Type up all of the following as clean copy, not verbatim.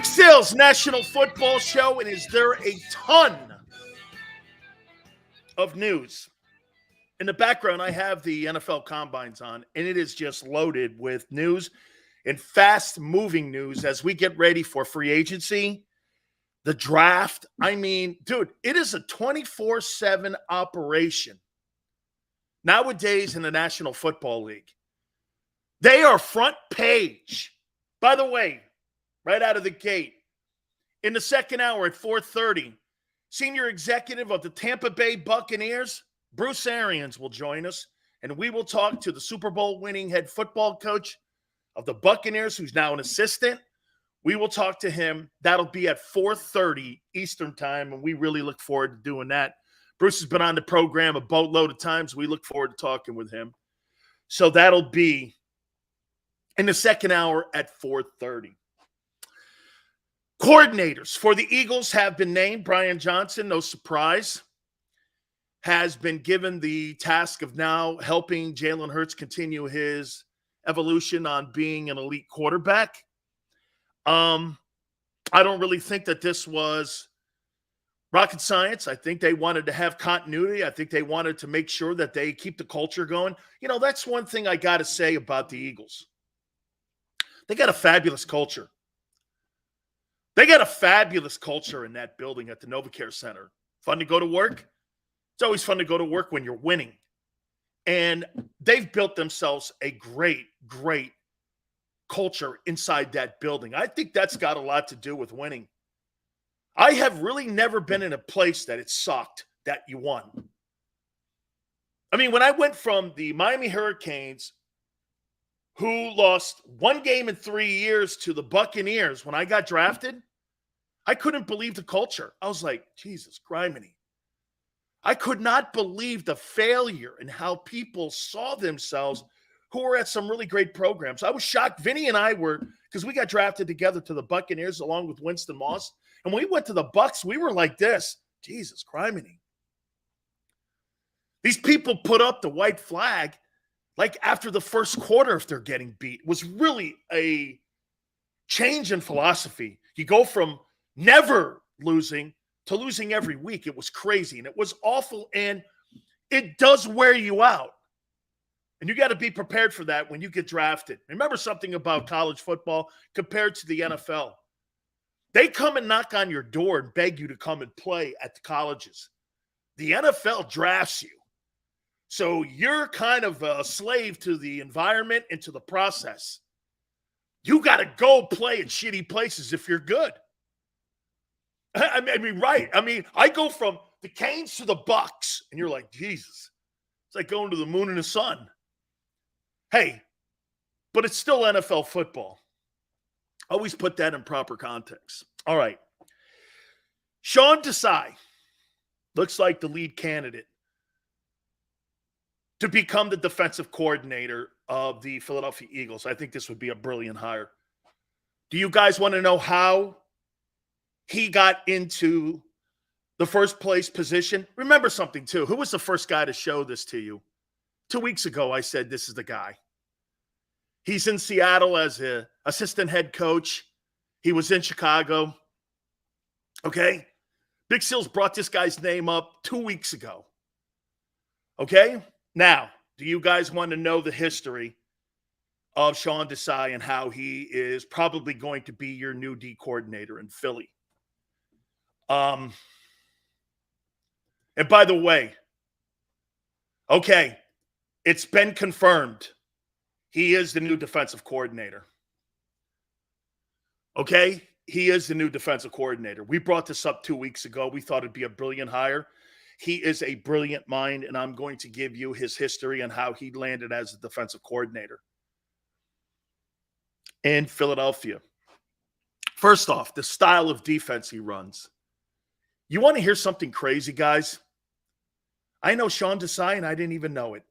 Big Sales National Football Show, and is there a ton of news? In the background, I have the NFL Combines on, and it is just loaded with news and fast-moving news as we get ready for free agency, the draft. I mean, dude, it is a 24/7 operation nowadays in the National Football League. They are front page. By the way, right out of the gate, in the second hour at 4:30, senior executive of the Tampa Bay Buccaneers, Bruce Arians, will join us, and we will talk to the Super Bowl winning head football coach of the Buccaneers, who's now an assistant. We will talk to him. That'll be at 4:30 Eastern time, and we really look forward to doing that. Bruce has been on the program a boatload of times. We look forward to talking with him. So that'll be in the second hour at 4:30. Coordinators for the Eagles have been named. Brian Johnson, no surprise, has been given the task of now helping Jalen Hurts continue his evolution on being an elite quarterback. I don't really think that this was rocket science. I think they wanted to have continuity. I think they wanted to make sure that they keep the culture going. You know, that's one thing I got to say about the Eagles. They got a fabulous culture. They got a fabulous culture in that building at the NovaCare Center. Fun to go to work. It's always fun to go to work when you're winning. And they've built themselves a great, great culture inside that building. I think that's got a lot to do with winning. I have really never been in a place that it sucked that you won. I mean, when I went from the Miami Hurricanes, who lost one game in 3 years, to the Buccaneers when I got drafted, I couldn't believe the culture. I was like, Jesus, criminy. I could not believe the failure and how people saw themselves who were at some really great programs. I was shocked. Vinny and I were, because we got drafted together to the Buccaneers along with Winston Moss. And when we went to the Bucs, we were like this. Jesus, criminy. These people put up the white flag like after the first quarter if they're getting beat. It was really a change in philosophy. You go from never losing to losing every week. It was crazy, and it was awful, and it does wear you out. And you got to be prepared for that when you get drafted. Remember something about college football compared to the NFL. They come and knock on your door and beg you to come and play at the colleges. The NFL drafts you. So you're kind of a slave to the environment and to the process. You got to go play in shitty places if you're good. I mean, right. I mean, I go from the Canes to the Bucs, and you're like, Jesus. It's like going to the moon and the sun. Hey, but it's still NFL football. Always put that in proper context. All right. Sean Desai looks like the lead candidate to become the defensive coordinator of the Philadelphia Eagles. I think this would be a brilliant hire. Do you guys want to know how he got into the first place position? Remember something, too. Who was the first guy to show this to you? 2 weeks ago, I said, this is the guy. He's in Seattle as an assistant head coach. He was in Chicago. Okay? Big Seals brought this guy's name up 2 weeks ago. Okay? Now, do you guys want to know the history of Sean Desai and how he is probably going to be your new D coordinator in Philly? And by the way, okay, it's been confirmed. He is the new defensive coordinator. Okay? He is the new defensive coordinator. We brought this up 2 weeks ago. We thought it'd be a brilliant hire. He is a brilliant mind, and I'm going to give you his history and how he landed as a defensive coordinator in Philadelphia. First off, the style of defense he runs. You want to hear something crazy, guys? I know Sean Desai, and I didn't even know it.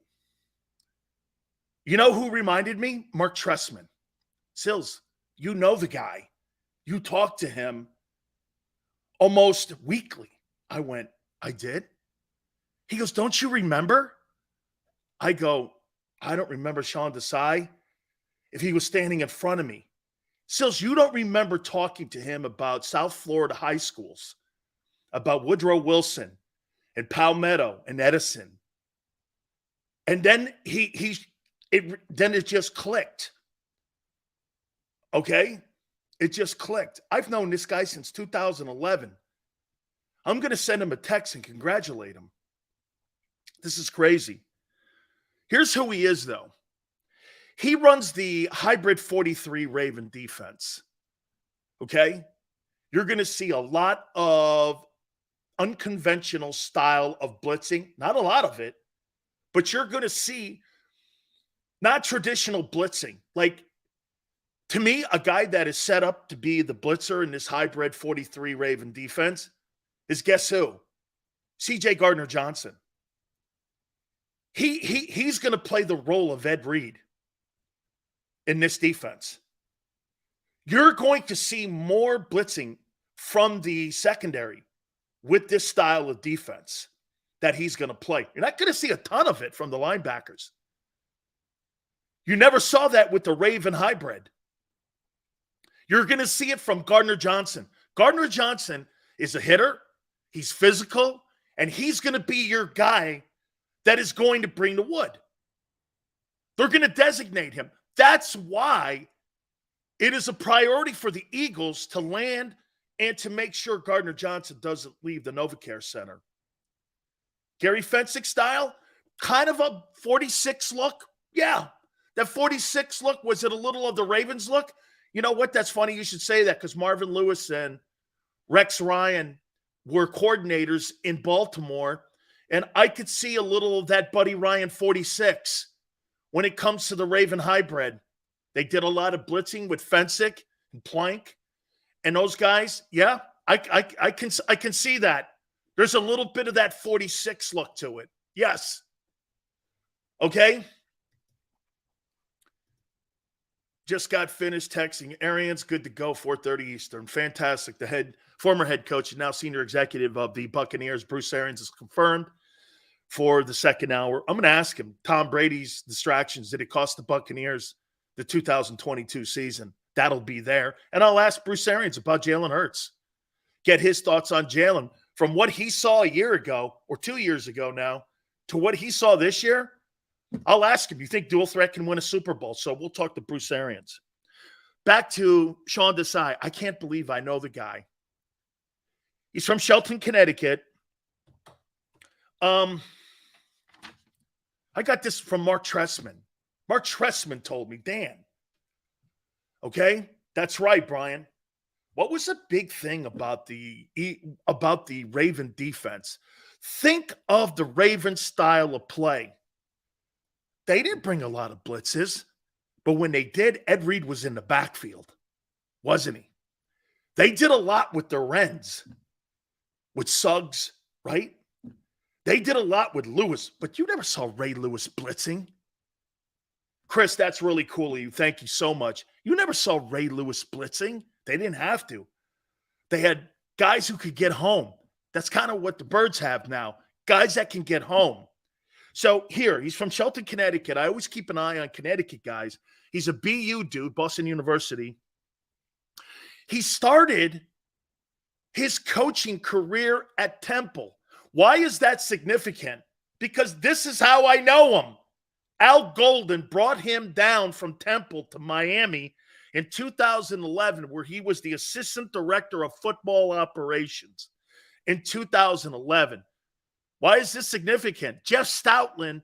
You know who reminded me? Mark Trestman. Sills, you know the guy. You talk to him almost weekly. I went, I did? He goes, don't you remember? I go, I don't remember Sean Desai. If he was standing in front of me, Sills, you don't remember talking to him about South Florida high schools, about Woodrow Wilson and Palmetto and Edison. And then it just clicked. Okay? It just clicked. I've known this guy since 2011. I'm going to send him a text and congratulate him. This is crazy. Here's who he is, though. He runs the hybrid 43 Raven defense. Okay? You're going to see a lot of unconventional style of blitzing. Not a lot of it, but you're going to see not traditional blitzing. Like, to me, a guy that is set up to be the blitzer in this hybrid 43 Raven defense is, guess who? C.J. Gardner-Johnson. He's going to play the role of Ed Reed in this defense. You're going to see more blitzing from the secondary with this style of defense that he's going to play. You're not going to see a ton of it from the linebackers. You never saw that with the Raven hybrid. You're going to see it from Gardner-Johnson. Gardner-Johnson is a hitter. He's physical, and he's going to be your guy that is going to bring the wood. They're going to designate him. That's why it is a priority for the Eagles to land and to make sure Gardner-Johnson doesn't leave the NovaCare Center. Gary Fensick style, kind of a 46 look. Yeah, that 46 look, was it a little of the Ravens look? You know what? That's funny you should say that, because Marvin Lewis and Rex Ryan were coordinators in Baltimore, and I could see a little of that Buddy Ryan 46 when it comes to the Raven hybrid. They did a lot of blitzing with Fensick and Plank, and those guys. Yeah, I can see that. There's a little bit of that 46 look to it. Yes. Okay. Just got finished texting. Arians, good to go, 4:30 Eastern. Fantastic. The former head coach and now senior executive of the Buccaneers, Bruce Arians, is confirmed for the second hour. I'm going to ask him, Tom Brady's distractions, did it cost the Buccaneers the 2022 season? That'll be there. And I'll ask Bruce Arians about Jalen Hurts. Get his thoughts on Jalen from what he saw a year ago or 2 years ago now to what he saw this year. I'll ask him, you think dual threat can win a Super Bowl? So we'll talk to Bruce Arians. Back to Sean Desai. I can't believe I know the guy. He's from Shelton, Connecticut. I got this from Mark Tressman. Mark Tressman told me, Dan. Okay? That's right, Brian. What was a big thing about the Raven defense? Think of the Raven style of play. They didn't bring a lot of blitzes, but when they did, Ed Reed was in the backfield, wasn't he? They did a lot with their ends, with Suggs, right? They did a lot with Lewis, but you never saw Ray Lewis blitzing. Chris, that's really cool of you. Thank you so much. You never saw Ray Lewis blitzing. They didn't have to. They had guys who could get home. That's kind of what the Birds have now, guys that can get home. So here, he's from Shelton, Connecticut. I always keep an eye on Connecticut guys. He's a BU dude, Boston University. He started his coaching career at Temple. Why is that significant? Because this is how I know him. Al Golden brought him down from Temple to Miami in 2011, where he was the assistant director of football operations in 2011. Why is this significant? Jeff Stoutland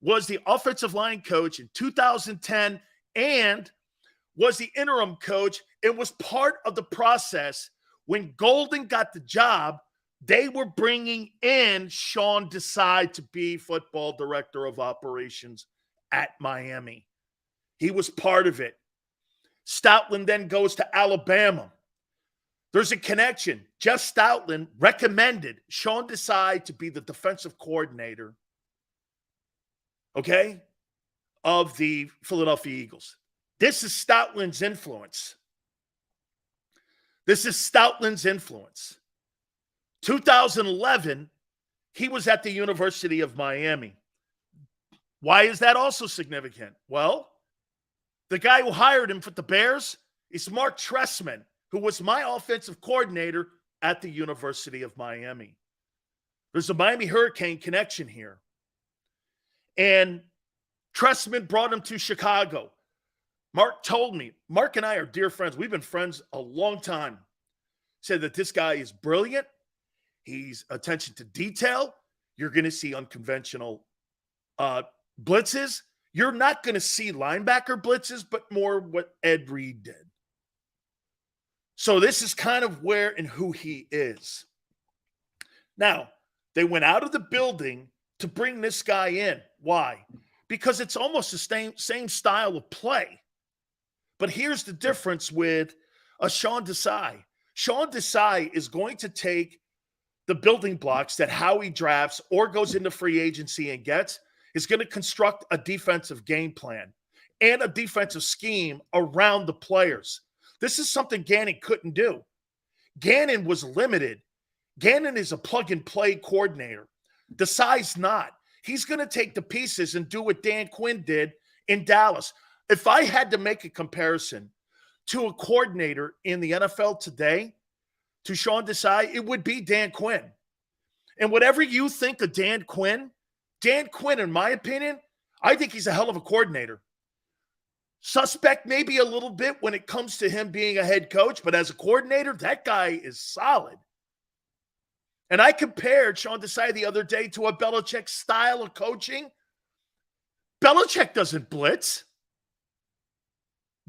was the offensive line coach in 2010 and was the interim coach. It was part of the process. When Golden got the job, they were bringing in Sean Desai to be football director of operations at Miami. He was part of it. Stoutland then goes to Alabama. There's a connection. Jeff Stoutland recommended Sean Desai to be the defensive coordinator, okay, of the Philadelphia Eagles. This is Stoutland's influence. 2011, he was at the University of Miami. Why is that also significant? Well, the guy who hired him for the Bears is Mark Trestman, who was my offensive coordinator at the University of Miami. There's a Miami Hurricane connection here. And Trestman brought him to Chicago. Mark told me, Mark and I are dear friends. We've been friends a long time. Said that this guy is brilliant. He's attention to detail. You're going to see unconventional blitzes. You're not going to see linebacker blitzes, but more what Ed Reed did. So this is kind of where and who he is. Now, they went out of the building to bring this guy in. Why? Because it's almost the same style of play. But here's the difference with Sean Desai. Sean Desai is going to take the building blocks that Howie drafts or goes into free agency and gets, is going to construct a defensive game plan and a defensive scheme around the players. This is something Gannon couldn't do. Gannon was limited. Gannon is a plug-and-play coordinator. Desai's not. He's going to take the pieces and do what Dan Quinn did in Dallas. If I had to make a comparison to a coordinator in the NFL today to Sean Desai, it would be Dan Quinn. And whatever you think of Dan Quinn, in my opinion, I think he's a hell of a coordinator. Suspect maybe a little bit when it comes to him being a head coach, but as a coordinator, that guy is solid. And I compared Sean Desai the other day to a Belichick style of coaching. Belichick doesn't blitz.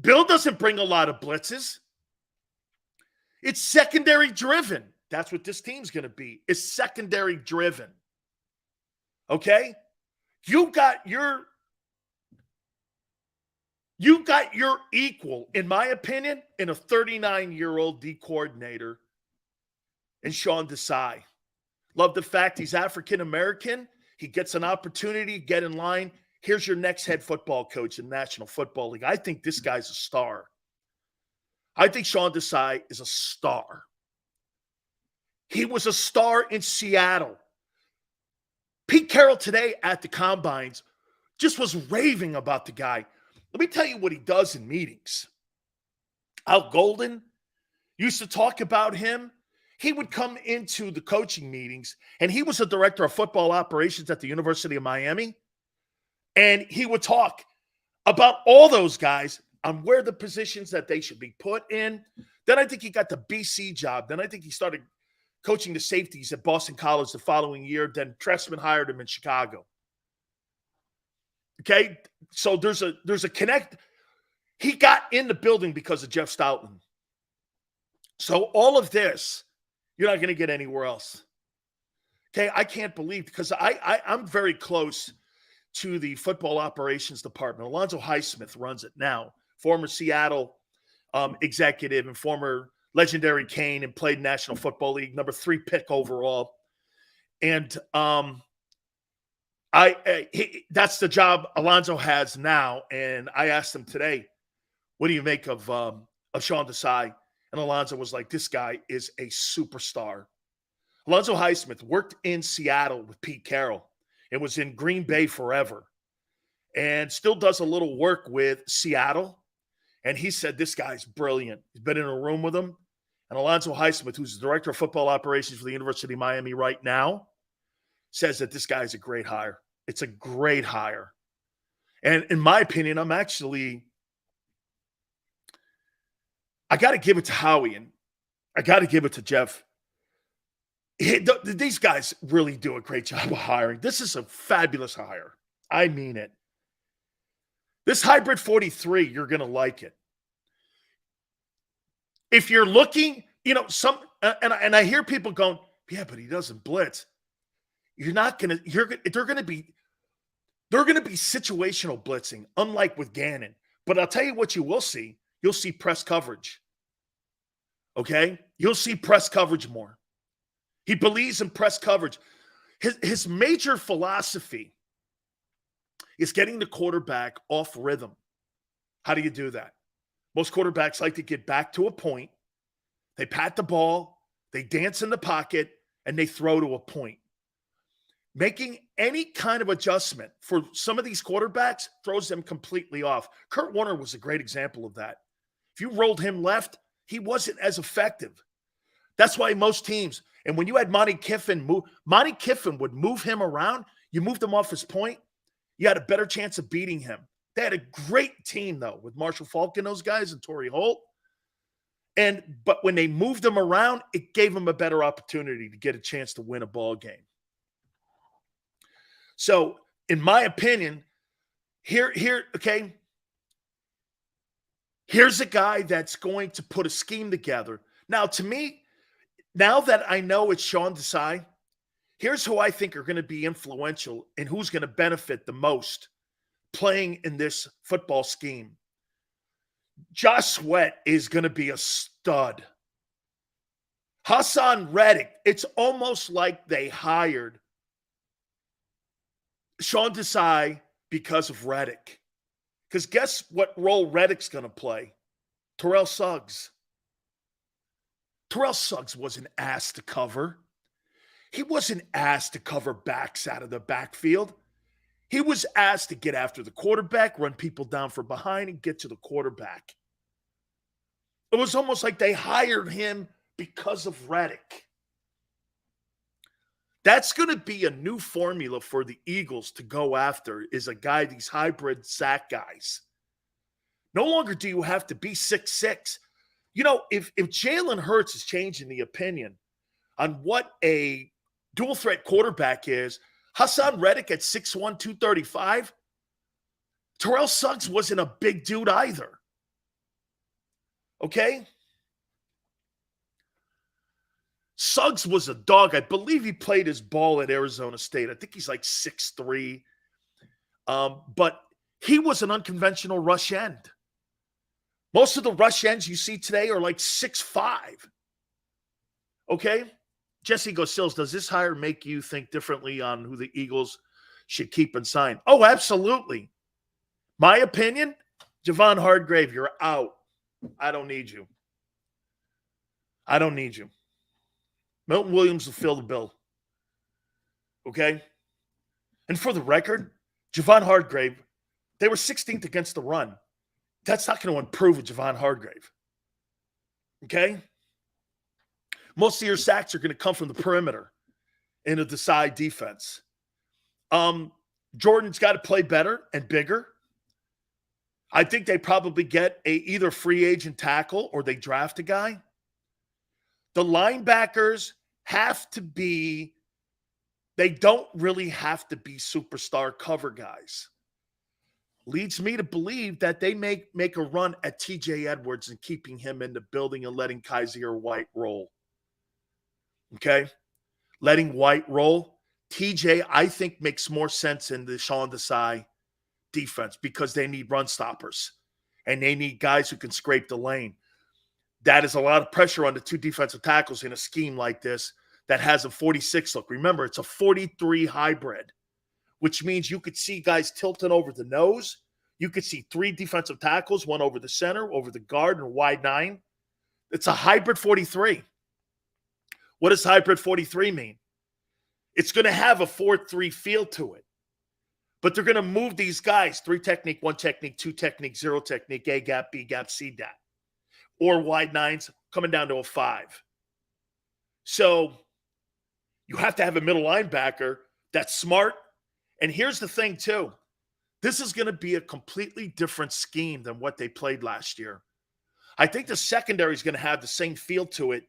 Bill doesn't bring a lot of blitzes. It's secondary driven. That's what this team's going to be. It's secondary driven. Okay? You got your equal, in my opinion, in a 39-year-old D coordinator in Sean Desai. Love the fact he's African-American. He gets an opportunity to get in line. Here's your next head football coach in the National Football League. I think this guy's a star. I think Sean Desai is a star. He was a star in Seattle. Pete Carroll today at the Combines just was raving about the guy. Let me tell you what he does in meetings. Al Golden used to talk about him. He would come into the coaching meetings, and he was a director of football operations at the University of Miami. And he would talk about all those guys on where the positions that they should be put in. Then I think he got the BC job. Then I think he started coaching the safeties at Boston College the following year. Then Trestman hired him in Chicago. Okay, so there's a connect. He got in the building because of Jeff Stoutland. So all of this, you're not going to get anywhere else. Okay, I can't believe, because I'm very close to the football operations department. Alonzo Highsmith runs it now, former Seattle executive and former legendary Cane, and played National Football League, number 3 pick overall. And that's the job Alonzo has now. And I asked him today, what do you make of Sean Desai? And Alonzo was like, this guy is a superstar. Alonzo Highsmith worked in Seattle with Pete Carroll. It was in Green Bay forever, and still does a little work with Seattle. And he said, this guy's brilliant. He's been in a room with him. And Alonzo Highsmith, who's the director of football operations for the University of Miami right now, says that this guy's a great hire. It's a great hire. And in my opinion, I got to give it to Howie, and I got to give it to Jeff. These guys really do a great job of hiring. This is a fabulous hire. I mean it. This hybrid 43, you're going to like it. If you're looking, and I hear people going, yeah, but he doesn't blitz. They're going to be situational blitzing, unlike with Gannon. But I'll tell you what you will see. You'll see press coverage. Okay? You'll see press coverage more. He believes in press coverage. His major philosophy is getting the quarterback off rhythm. How do you do that? Most quarterbacks like to get back to a point. They pat the ball, they dance in the pocket, and they throw to a point. Making any kind of adjustment for some of these quarterbacks throws them completely off. Kurt Warner was a great example of that. If you rolled him left, he wasn't as effective. That's why most teams, and when you had Monty Kiffin would move him around. You moved him off his point, you had a better chance of beating him. They had a great team, though, with Marshall Faulk and those guys and Torrey Holt. But when they moved him around, it gave him a better opportunity to get a chance to win a ball game. So, in my opinion, okay, here's a guy that's going to put a scheme together. Now, to me, now that I know it's Sean Desai, here's who I think are going to be influential and who's going to benefit the most playing in this football scheme. Josh Sweat is going to be a stud. Hassan Reddick, it's almost like they hired Sean Desai because of Reddick. Because guess what role Reddick's going to play? Terrell Suggs. Terrell Suggs wasn't asked to cover. He wasn't asked to cover backs out of the backfield. He was asked to get after the quarterback, run people down from behind, and get to the quarterback. It was almost like they hired him because of Reddick. That's going to be a new formula for the Eagles to go after, is a guy, these hybrid sack guys. No longer do you have to be 6'6". You know, if Jalen Hurts is changing the opinion on what a dual threat quarterback is, Hassan Reddick at 6'1", 235, Terrell Suggs wasn't a big dude either. Okay? Suggs was a dog. I believe he played his ball at Arizona State. I think he's like 6'3". But he was an unconventional rush end. Most of the rush ends you see today are like 6'5". Okay? Jesse Gosills, does this hire make you think differently on who the Eagles should keep and sign? Oh, absolutely. My opinion, Javon Hargrave, you're out. I don't need you. I don't need you. Milton Williams will fill the bill. Okay? And for the record, Javon Hargrave, they were 16th against the run. That's not going to improve with Javon Hargrave. Okay? Most of your sacks are going to come from the perimeter in a Desai defense. Jordan's got to play better and bigger. I think they probably get a either free agent tackle or they draft a guy. The linebackers have to be, they don't really have to be superstar cover guys. Leads me to believe that they make a run at TJ Edwards and keeping him in the building and letting Kaiser White roll. Okay? Letting White roll. TJ, I think, makes more sense in the Sean Desai defense because they need run stoppers and they need guys who can scrape the lane. That is a lot of pressure on the two defensive tackles in a scheme like this that has a 46 look. Remember, it's a 43 hybrid, which means you could see guys tilting over the nose. You could see three defensive tackles, one over the center, over the guard, and a wide 9. It's a hybrid 43. What does hybrid 43 mean? It's going to have a 4-3 feel to it. But they're going to move these guys, 3 technique, 1 technique, 2 technique, 0 technique, A gap, B gap, C gap. Or wide 9s coming down to a 5. So you have to have a middle linebacker that's smart. And here's the thing, too. This is going to be a completely different scheme than what they played last year. I think the secondary is going to have the same feel to it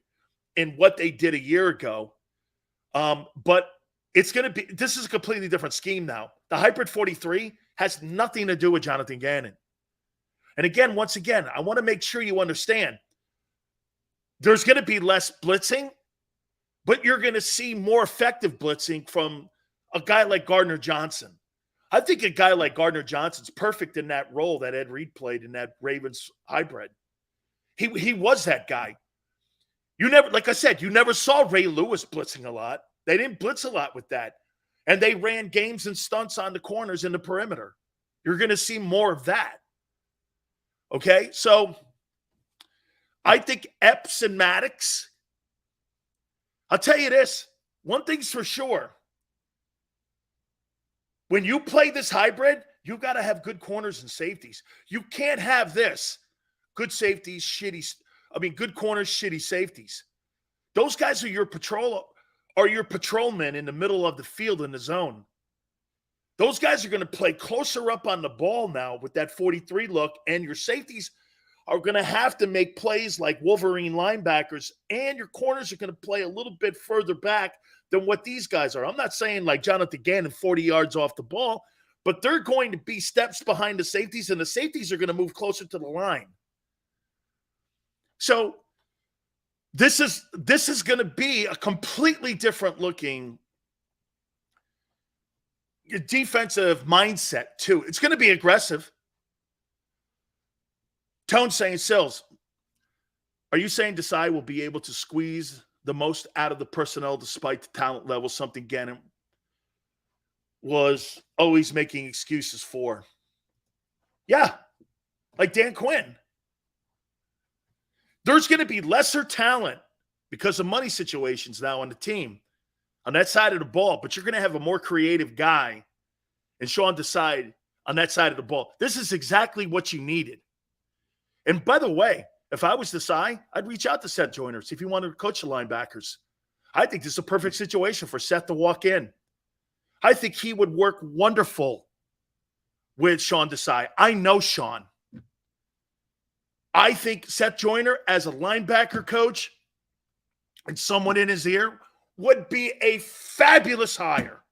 in what they did a year ago. But it's going to be – this is a completely different scheme now. The hybrid 43 has nothing to do with Jonathan Gannon. And again, once again, I want to make sure you understand there's going to be less blitzing, but you're going to see more effective blitzing from a guy like Gardner Johnson. I think a guy like Gardner Johnson's perfect in that role that Ed Reed played in that Ravens hybrid. He was that guy. You never, like I said, you never saw Ray Lewis blitzing a lot. They didn't blitz a lot with that. And they ran games and stunts on the corners in the perimeter. You're going to see more of that. Okay, so I think Epps and Maddox, I'll tell you this, one thing's for sure. When you play this hybrid, you got to have good corners and safeties. You can't have this. good safeties, good corners, shitty safeties. Those guys are your patrolmen in the middle of the field in the zone. Those guys are going to play closer up on the ball now with that 43 look, and your safeties are going to have to make plays like Wolverine linebackers, and your corners are going to play a little bit further back than what these guys are. I'm not saying like Jonathan Gannon 40 yards off the ball, but they're going to be steps behind the safeties, and the safeties are going to move closer to the line. So this is going to be a completely different looking defensive mindset too. It's going to be aggressive. Tone saying, Sills, are you saying Desai will be able to squeeze the most out of the personnel despite the talent level, something Gannon was always making excuses for? Yeah, like Dan Quinn. There's going to be lesser talent because of money situations now on the team on that side of the ball, but you're going to have a more creative guy and Sean Desai on that side of the ball. This is exactly what you needed. And by the way, if I was Desai, I'd reach out to Seth Joyner, see if he wanted to coach the linebackers. I think this is a perfect situation for Seth to walk in. I think he would work wonderful with Sean Desai. I know Sean. I think Seth Joyner as a linebacker coach and someone in his ear would be a fabulous hire.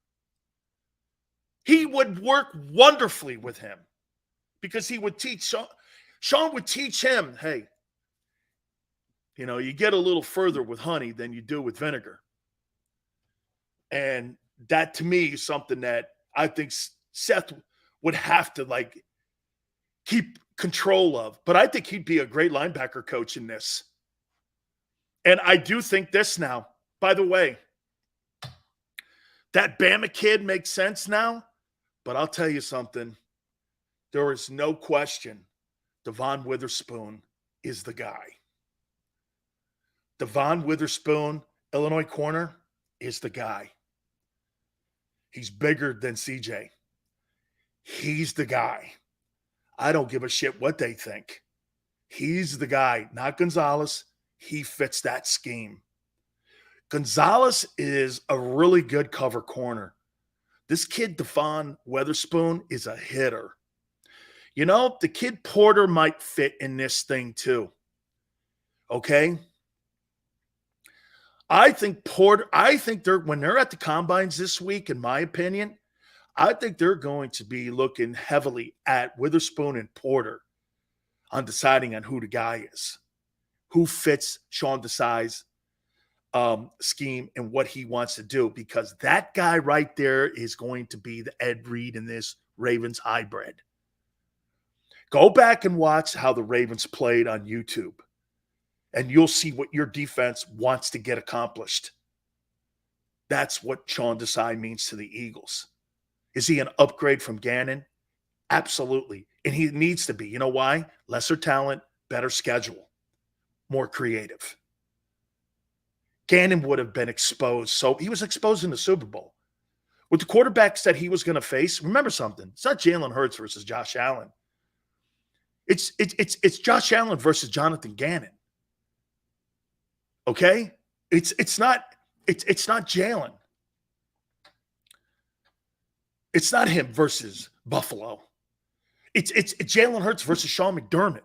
He would work wonderfully with him because he would teach Sean would teach him, hey, you get a little further with honey than you do with vinegar. And that to me is something that I think Seth would have to keep control of. But I think he'd be a great linebacker coach in this. And I do think this now, by the way, that Bama kid makes sense now, but I'll tell you something. There is no question Devon Witherspoon is the guy. Devon Witherspoon, Illinois corner, is the guy. He's bigger than CJ. He's the guy. I don't give a shit what they think. He's the guy, not Gonzalez. He fits that scheme. Gonzalez is a really good cover corner. This kid, Devon Witherspoon, is a hitter. The kid Porter might fit in this thing too. Okay? I think when they're at the combines this week, in my opinion, I think they're going to be looking heavily at Witherspoon and Porter on deciding on who the guy is, who fits Sean Desai's scheme and what he wants to do, because that guy right there is going to be the Ed Reed in this Ravens hybrid. Go back and watch how the Ravens played on YouTube, and you'll see what your defense wants to get accomplished. That's what Sean Desai means to the Eagles. Is he an upgrade from Gannon? Absolutely. And he needs to be. You know why? Lesser talent, better schedule, more creative. Gannon would have been exposed. So he was exposed in the Super Bowl. With the quarterbacks that he was going to face, remember something. It's not Jalen Hurts versus Josh Allen. It's Josh Allen versus Jonathan Gannon. Okay? It's not Jalen. It's not him versus Buffalo. It's Jalen Hurts versus Sean McDermott.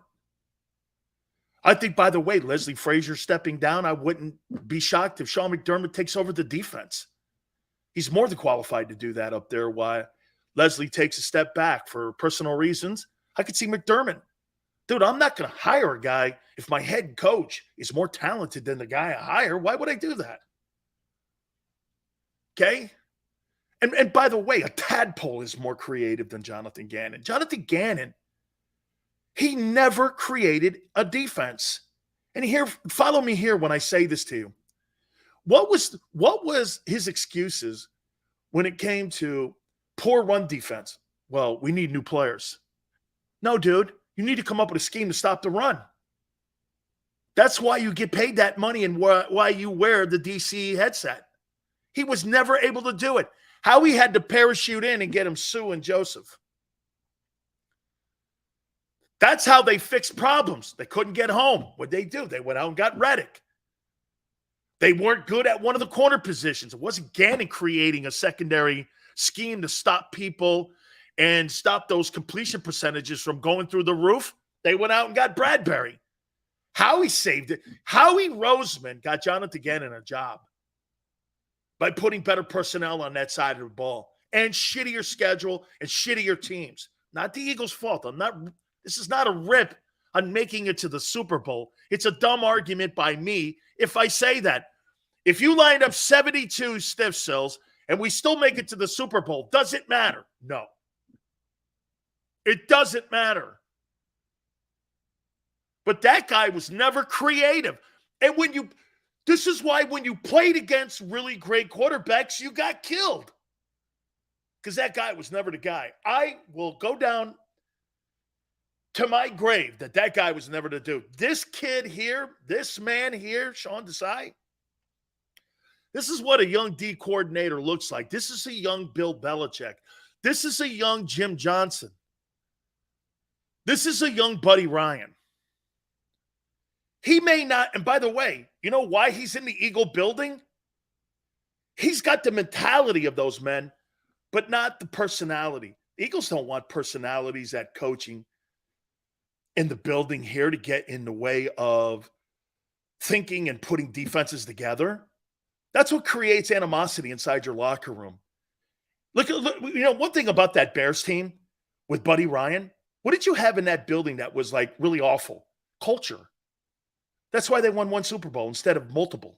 I think, by the way, Leslie Frazier stepping down, I wouldn't be shocked if Sean McDermott takes over the defense. He's more than qualified to do that up there while Leslie takes a step back for personal reasons. I could see McDermott. Dude, I'm not going to hire a guy if my head coach is more talented than the guy I hire. Why would I do that? Okay? And by the way, a tadpole is more creative than Jonathan Gannon. Jonathan Gannon, he never created a defense. And here, follow me here when I say this to you. What was his excuses when it came to poor run defense? Well, we need new players. No, dude. You need to come up with a scheme to stop the run. That's why you get paid that money and why you wear the DC headset. He was never able to do it. Howie had to parachute in and get him Sue and Joseph. That's how they fixed problems. They couldn't get home. What'd they do? They went out and got Reddick. They weren't good at one of the corner positions. It wasn't Gannon creating a secondary scheme to stop people and stop those completion percentages from going through the roof. They went out and got Bradbury. Howie saved it. Howie Roseman got Jonathan Gannon a job by putting better personnel on that side of the ball and shittier schedule and shittier teams. Not the Eagles' fault. This is not a rip on making it to the Super Bowl. It's a dumb argument by me if I say that. If you lined up 72 stiff sills and we still make it to the Super Bowl, does it matter? No. It doesn't matter. But that guy was never creative. And this is why when you played against really great quarterbacks, you got killed. Because that guy was never the guy. I will go down to my grave that guy was never the dude. This kid here, this man here, Sean Desai, this is what a young D coordinator looks like. This is a young Bill Belichick. This is a young Jim Johnson. This is a young Buddy Ryan. He may not, and by the way, you know why he's in the Eagle building? He's got the mentality of those men, but not the personality. The Eagles don't want personalities at coaching in the building here to get in the way of thinking and putting defenses together. That's what creates animosity inside your locker room. Look, one thing about that Bears team with Buddy Ryan, what did you have in that building that was like really awful? Culture. That's why they won one Super Bowl instead of multiple.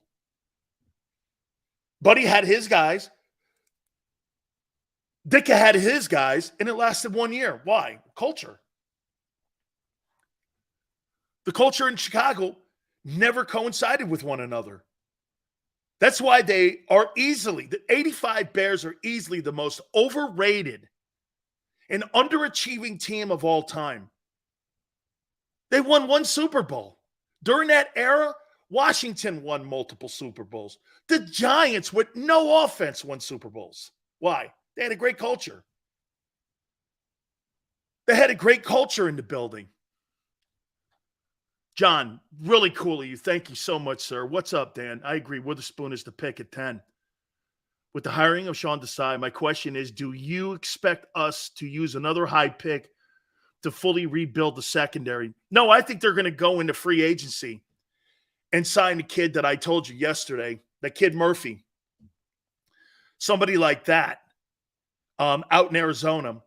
Buddy had his guys. Ditka had his guys, and it lasted 1 year. Why? Culture. The culture in Chicago never coincided with one another. That's why they are the 85 Bears are easily the most overrated and underachieving team of all time. They won one Super Bowl. During that era, Washington won multiple Super Bowls. The Giants, with no offense, won Super Bowls. Why? They had a great culture. They had a great culture in the building. John, really cool of you. Thank you so much, sir. What's up, Dan? I agree. Witherspoon is the pick at 10. With the hiring of Sean Desai, my question is, do you expect us to use another high pick to fully rebuild the secondary? No, I think they're going to go into free agency and sign the kid that I told you yesterday, that kid Murphy. Somebody like that out in Arizona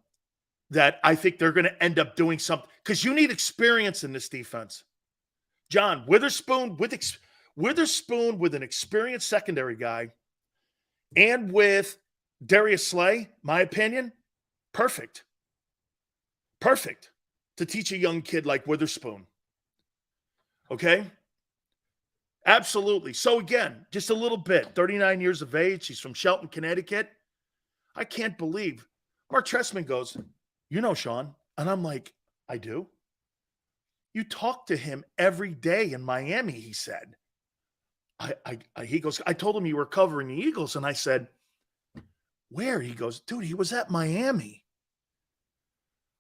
that I think they're going to end up doing something. Because you need experience in this defense. John, Witherspoon with an experienced secondary guy and with Darius Slay, my opinion, perfect. Perfect to teach a young kid like Witherspoon. Okay? Absolutely. So again, just a little bit, 39 years of age. He's from Shelton, Connecticut. I can't believe. Mark Trestman goes, you know Sean. And I'm like, I do. You talk to him every day in Miami, he said. He goes, I told him you were covering the Eagles. And I said, where? He goes, dude, he was at Miami.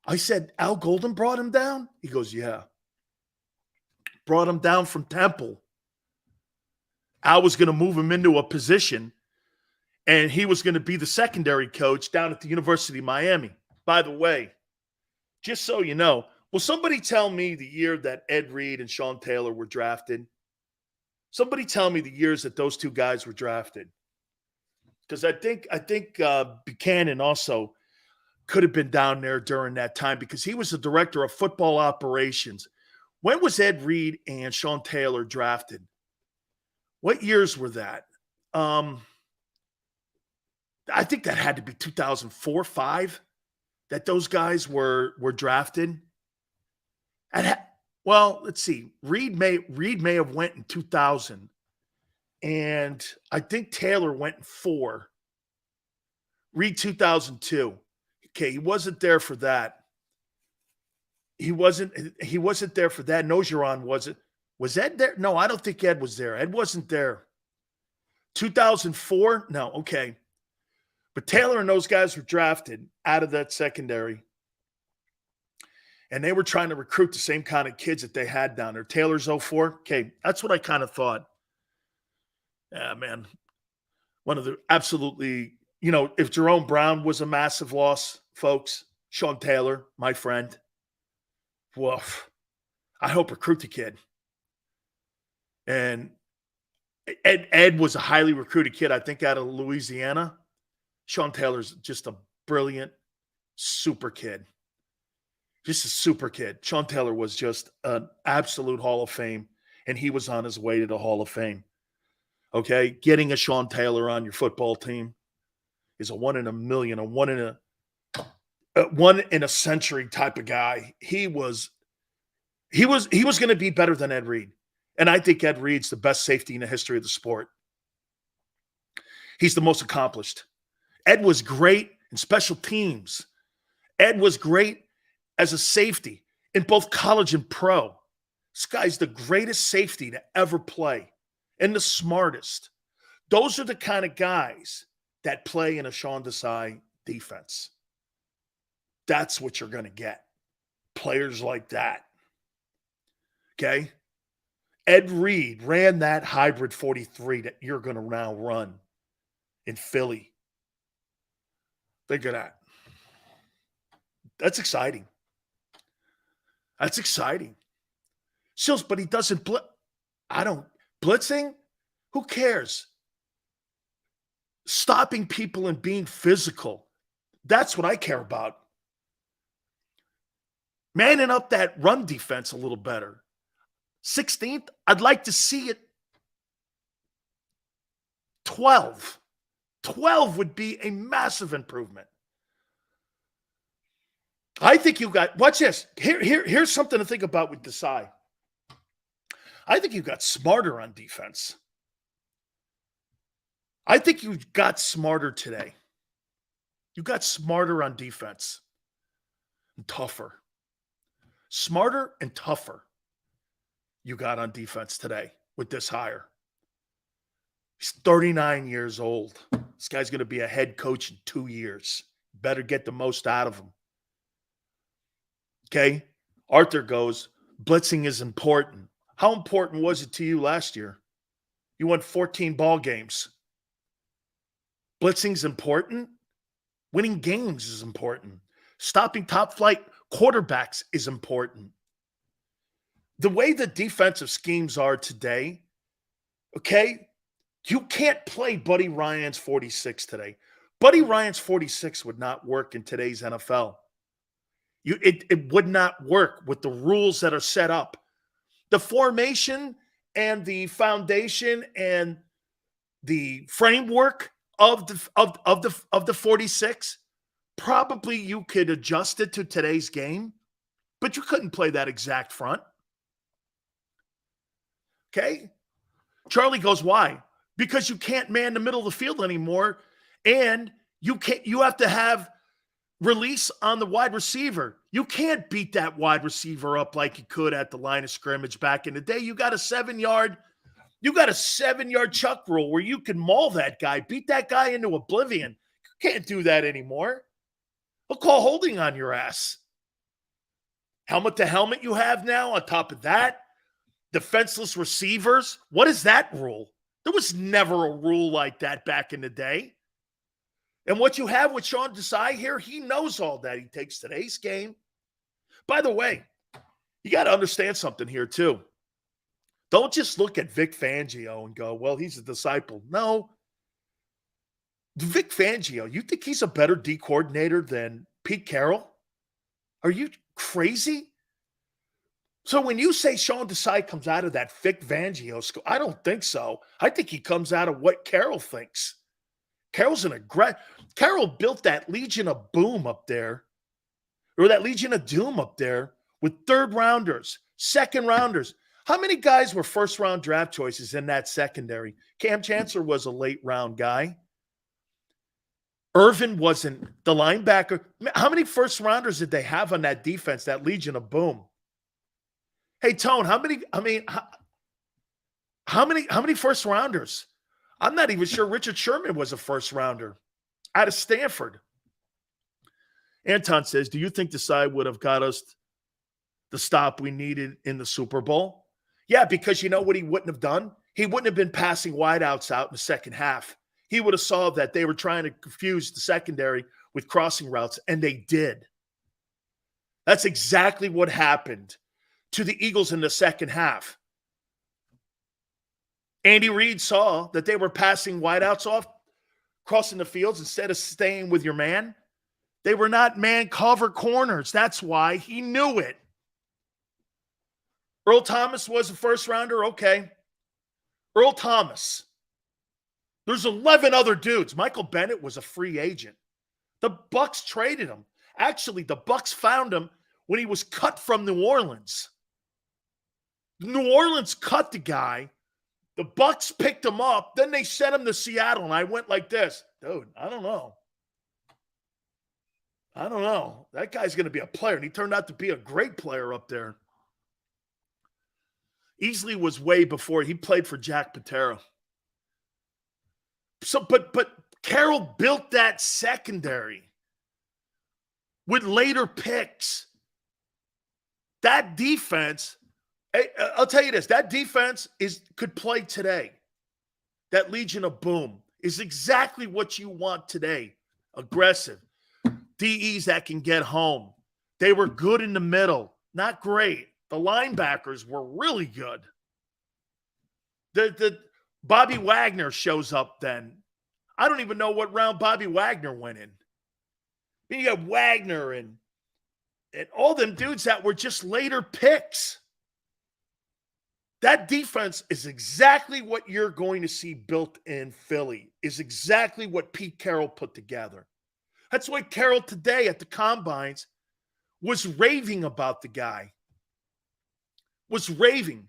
I said, Al Golden brought him down? He goes, yeah. Brought him down from Temple. Al was going to move him into a position, and he was going to be the secondary coach down at the University of Miami. By the way, just so you know, will somebody tell me the year that Ed Reed and Sean Taylor were drafted? Somebody tell me the years that those two guys were drafted. Because I think Buchanan also could have been down there during that time because he was the director of football operations. When was Ed Reed and Sean Taylor drafted? What years were that? I think that had to be 2004, 5 that those guys were drafted. Well, let's see. Reed may have went in 2000, and I think Taylor went in 4. Reed 2002. Okay, he wasn't there for that. He wasn't there for that. Nogeron wasn't. Was Ed there? No, I don't think Ed was there. Ed wasn't there. 2004? No, okay. But Taylor and those guys were drafted out of that secondary. And they were trying to recruit the same kind of kids that they had down there. Taylor's 04. Okay, that's what I kind of thought. Yeah, man. One of the absolutely, if Jerome Brown was a massive loss, folks, Sean Taylor, my friend, woof. I hope recruit the kid. And Ed was a highly recruited kid, I think, out of Louisiana. Sean Taylor's just a brilliant, super kid. Just a super kid. Sean Taylor was just an absolute Hall of Fame, and he was on his way to the Hall of Fame. Okay? Getting a Sean Taylor on your football team is a 1 in a million, a 1 in a century type of guy. He was going to be better than Ed Reed. And I think Ed Reed's the best safety in the history of the sport. He's the most accomplished. Ed was great in special teams. Ed was great as a safety in both college and pro. This guy's the greatest safety to ever play and the smartest. Those are the kind of guys that play in a Sean Desai defense. That's what you're going to get. Players like that. Okay? Ed Reed ran that hybrid 43 that you're going to now run in Philly. Think of that. That's exciting. That's exciting. Sills, but he doesn't blitzing? Who cares? Stopping people and being physical. That's what I care about. Manning up that run defense a little better. 16th, I'd like to see it 12. 12 would be a massive improvement. I think you got, watch this. Here's something to think about with Desai. I think you got smarter on defense. I think you got smarter today. You got smarter on defense. And tougher. Smarter and tougher you got on defense today with this hire. He's 39 years old. This guy's going to be a head coach in 2 years. Better get the most out of him. Okay? Arthur goes, blitzing is important. How important was it to you last year? You won 14 ball games. Blitzing's important. Winning games is important. Stopping top flight quarterbacks is important. The way the defensive schemes are today, okay, you can't play Buddy Ryan's 46 today. Buddy Ryan's 46 would not work in today's NFL. It would not work with the rules that are set up. The formation and the foundation and the framework of the 46, probably you could adjust it to today's game, but you couldn't play that exact front. Okay? Charlie goes, why? Because you can't man the middle of the field anymore, and you have to have release on the wide receiver. You can't beat that wide receiver up like you could at the line of scrimmage back in the day. You got a 7-yard chuck rule where you can maul that guy, beat that guy into oblivion. You can't do that anymore. They'll call holding on your ass. Helmet to helmet you have now on top of that. Defenseless receivers. What is that rule? There was never a rule like that back in the day. And what you have with Sean Desai here, he knows all that. He takes today's game. By the way, you got to understand something here too. Don't just look at Vic Fangio and go, well, he's a disciple. No. Vic Fangio, you think he's a better D coordinator than Pete Carroll? Are you crazy? So when you say Sean Desai comes out of that Vic Fangio school, I don't think so. I think he comes out of what Carroll thinks. Carroll's Carroll built that Legion of Boom up there, or that Legion of Doom up there with third rounders, second rounders. How many guys were first round draft choices in that secondary? Cam Chancellor was a late round guy. Irvin wasn't the linebacker. How many first rounders did they have on that defense, that Legion of Boom? Hey, Tone, how many first rounders? I'm not even sure Richard Sherman was a first rounder out of Stanford. Anton says, do you think Desai would have got us the stop we needed in the Super Bowl? Yeah, because you know what he wouldn't have done? He wouldn't have been passing wideouts out in the second half. He would have saw that they were trying to confuse the secondary with crossing routes, and they did. That's exactly what happened to the Eagles in the second half. Andy Reid saw that they were passing wideouts off, crossing the fields instead of staying with your man. They were not man cover corners. That's why he knew it. Earl Thomas was a first rounder. Okay. Earl Thomas. There's 11 other dudes. Michael Bennett was a free agent. The Bucs traded him. Actually, the Bucs found him when he was cut from New Orleans. New Orleans cut the guy. The Bucs picked him up. Then they sent him to Seattle, and I went like this. Dude, I don't know. That guy's going to be a player, and he turned out to be a great player up there. Easley was way before. He played for Jack Patera. So, but Carroll built that secondary with later picks. That defense, I'll tell you this, that defense could play today. That Legion of Boom is exactly what you want today. Aggressive. DEs that can get home. They were good in the middle. Not great. The linebackers were really good. The Bobby Wagner shows up then. I don't even know what round Bobby Wagner went in. Then you got Wagner and all them dudes that were just later picks. That defense is exactly what you're going to see built in Philly, is exactly what Pete Carroll put together. That's why Carroll today at the Combines was raving about the guy. Was raving.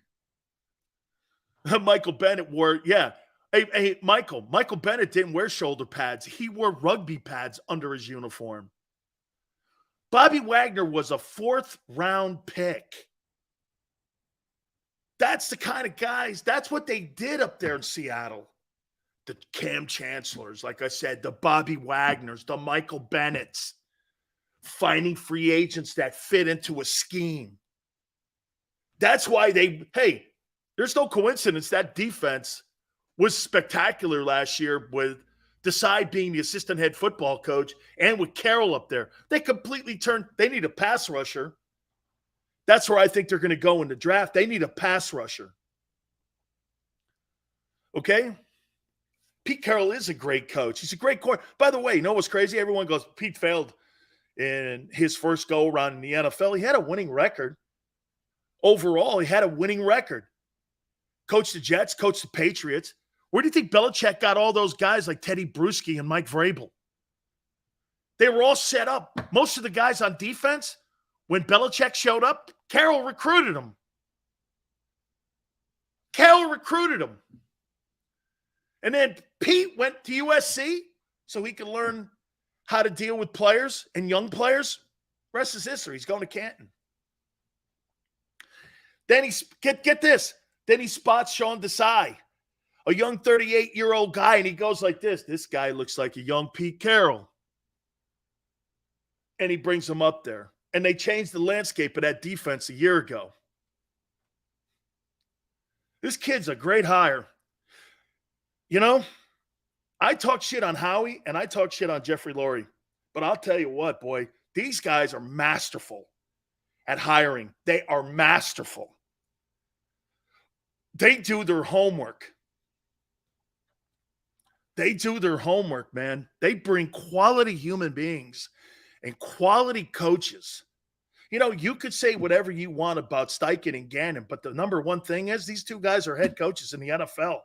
Michael Bennett wore, yeah. Hey, Michael Bennett didn't wear shoulder pads. He wore rugby pads under his uniform. Bobby Wagner was a 4th-round pick. That's the kind of guys, that's what they did up there in Seattle. The Cam Chancellors, like I said, the Bobby Wagners, the Michael Bennetts, finding free agents that fit into a scheme. That's why there's no coincidence that defense was spectacular last year with Desai being the assistant head football coach and with Carroll up there. They completely turned, they need a pass rusher. That's where I think they're going to go in the draft. They need a pass rusher. Okay? Pete Carroll is a great coach. He's a great coach. By the way, you know what's crazy? Everyone goes, Pete failed in his first go-around in the NFL. He had a winning record. Overall, he had a winning record. Coached the Jets, coached the Patriots. Where do you think Belichick got all those guys like Teddy Bruschi and Mike Vrabel? They were all set up. Most of the guys on defense, when Belichick showed up, Carroll recruited them. And then Pete went to USC so he could learn how to deal with players and young players. Rest is history. He's going to Canton. Then get this. Then he spots Sean Desai, a young 38-year-old guy, and he goes like this. This guy looks like a young Pete Carroll. And he brings him up there. And they changed the landscape of that defense a year ago. This kid's a great hire. You know, I talk shit on Howie and I talk shit on Jeffrey Lurie. But I'll tell you what, boy, these guys are masterful at hiring. They are masterful. They do their homework. Man. They bring quality human beings and quality coaches. You know, you could say whatever you want about Steichen and Gannon, but the number one thing is these two guys are head coaches in the NFL.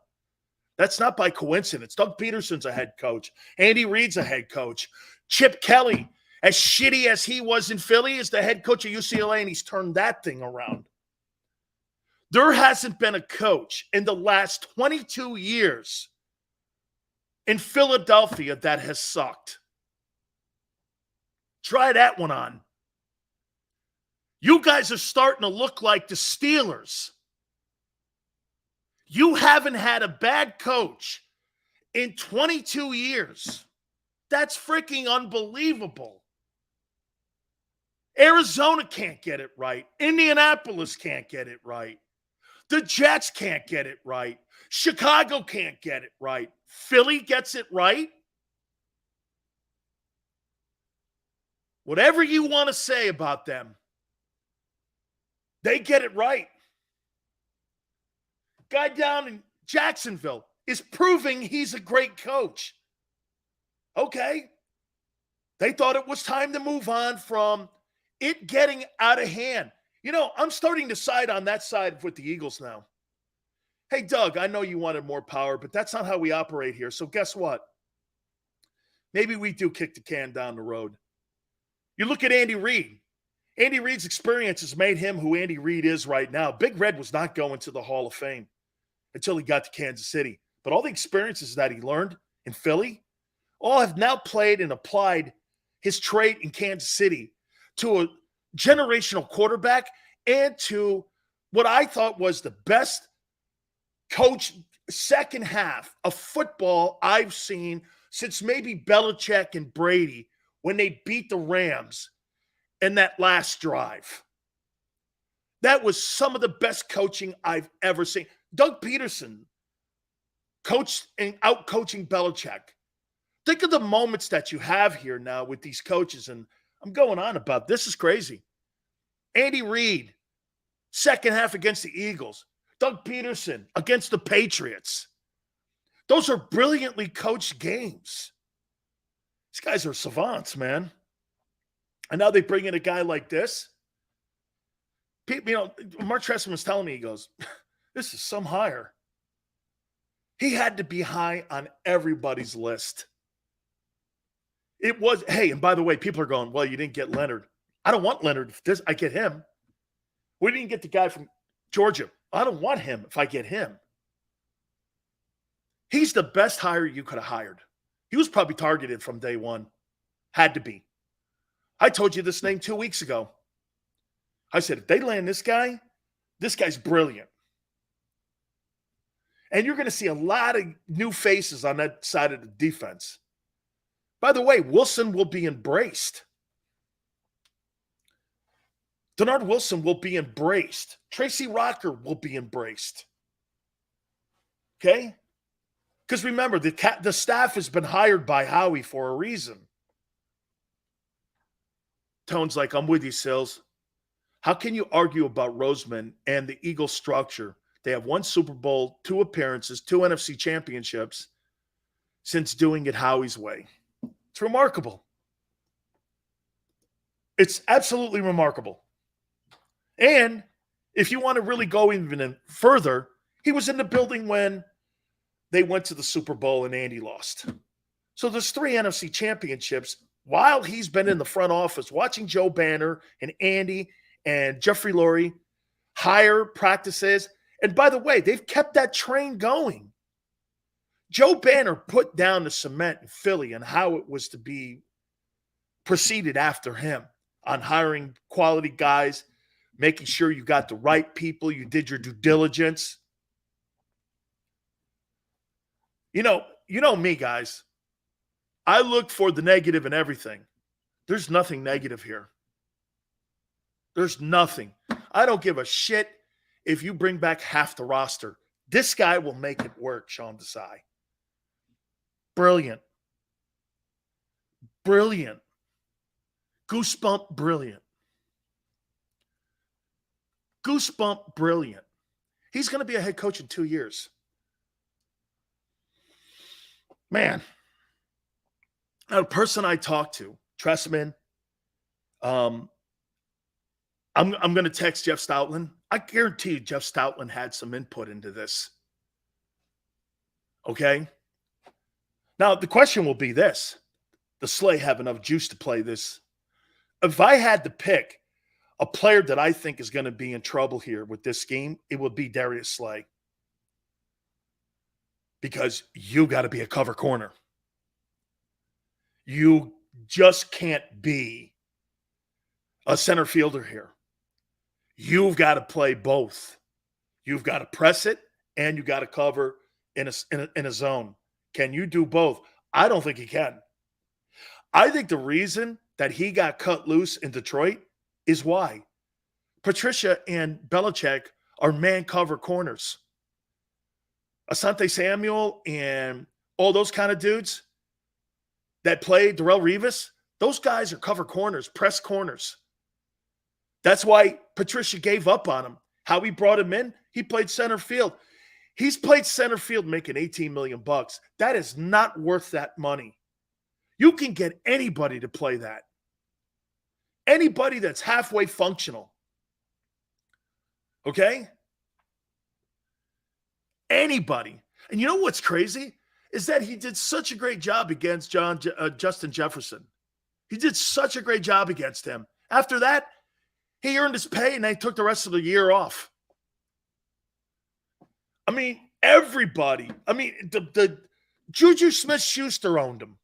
That's not by coincidence. Doug Peterson's a head coach. Andy Reid's a head coach. Chip Kelly, as shitty as he was in Philly, is the head coach of UCLA, and he's turned that thing around. There hasn't been a coach in the last 22 years in Philadelphia that has sucked. Try that one on. You guys are starting to look like the Steelers. You haven't had a bad coach in 22 years. That's freaking unbelievable. Arizona can't get it right. Indianapolis can't get it right. The Jets can't get it right. Chicago can't get it right. Philly gets it right. Whatever you want to say about them, they get it right. Guy down in Jacksonville is proving he's a great coach. Okay. They thought it was time to move on from it getting out of hand. You know, I'm starting to side on that side with the Eagles now. Hey, Doug, I know you wanted more power, but that's not how we operate here. So guess what? Maybe we do kick the can down the road. You look at Andy Reid. Andy Reid's experience has made him who Andy Reid is right now. Big Red was not going to the Hall of Fame until he got to Kansas City. But all the experiences that he learned in Philly, all have now played and applied his trade in Kansas City to a generational quarterback and to what I thought was the best coach second half of football I've seen since maybe Belichick and Brady when they beat the Rams in that last drive. That was some of the best coaching I've ever seen. Doug Peterson coached and out-coaching Belichick. Think of the moments that you have here now with these coaches, and I'm going on about this is crazy. Andy Reid, second half against the Eagles. Doug Peterson against the Patriots. Those are brilliantly coached games. These guys are savants, man. And now they bring in a guy like this. You know, Mark Trestman was telling me, he goes, this is some hire. He had to be high on everybody's list. It was, hey, and by the way, people are going, well, you didn't get Leonard. I don't want Leonard. If I get him. We didn't get the guy from Georgia. I don't want him if I get him. He's the best hire you could have hired. He was probably targeted from day one. Had to be. I told you this name 2 weeks ago. I said, if they land this guy's brilliant. And you're going to see a lot of new faces on that side of the defense. By the way, Wilson will be embraced. Denard Wilson will be embraced. Tracy Rocker will be embraced. Okay? Because remember, the staff has been hired by Howie for a reason. Tone's like, I'm with you, Sills. How can you argue about Roseman and the Eagles structure? They have one Super Bowl, 2 appearances, 2 NFC championships since doing it Howie's way. It's remarkable. It's absolutely remarkable. And if you want to really go even further, he was in the building when they went to the Super Bowl and Andy lost. So there's 3 NFC championships while he's been in the front office watching Joe Banner and Andy and Jeffrey Lurie hire practices. And by the way, they've kept that train going. Joe Banner put down the cement in Philly and how it was to be proceeded after him on hiring quality guys, making sure you got the right people, you did your due diligence. You know me, guys. I look for the negative in everything. There's nothing negative here. There's nothing. I don't give a shit if you bring back half the roster. This guy will make it work, Sean Desai. Brilliant. Brilliant. Goosebump brilliant. Goosebump brilliant. He's going to be a head coach in 2 years. Man. Now, the person I talked to, Trestman, I'm going to text Jeff Stoutland. I guarantee you Jeff Stoutland had some input into this. Okay? Now, the question will be this. Does Slay have enough juice to play this? If I had to pick a player that I think is going to be in trouble here with this scheme, it would be Darius Slay. Because you got to be a cover corner. You just can't be a center fielder here. You've got to play both. You've got to press it and you got to cover in a zone. Can you do both? I don't think he can. I think the reason that he got cut loose in Detroit is why. Patricia and Belichick are man cover corners. Asante Samuel and all those kind of dudes that play, Darrelle Revis, those guys are cover corners, press corners. That's why Patricia gave up on him. How he brought him in, he played center field. He's played center field making $18 million. That is not worth that money. You can get anybody to play that. Anybody that's halfway functional. Okay? Anybody. And you know what's crazy? Is that he did such a great job against Justin Jefferson. He did such a great job against him. After that, he earned his pay and they took the rest of the year off. I mean, everybody. I mean, the Juju Smith-Schuster owned him.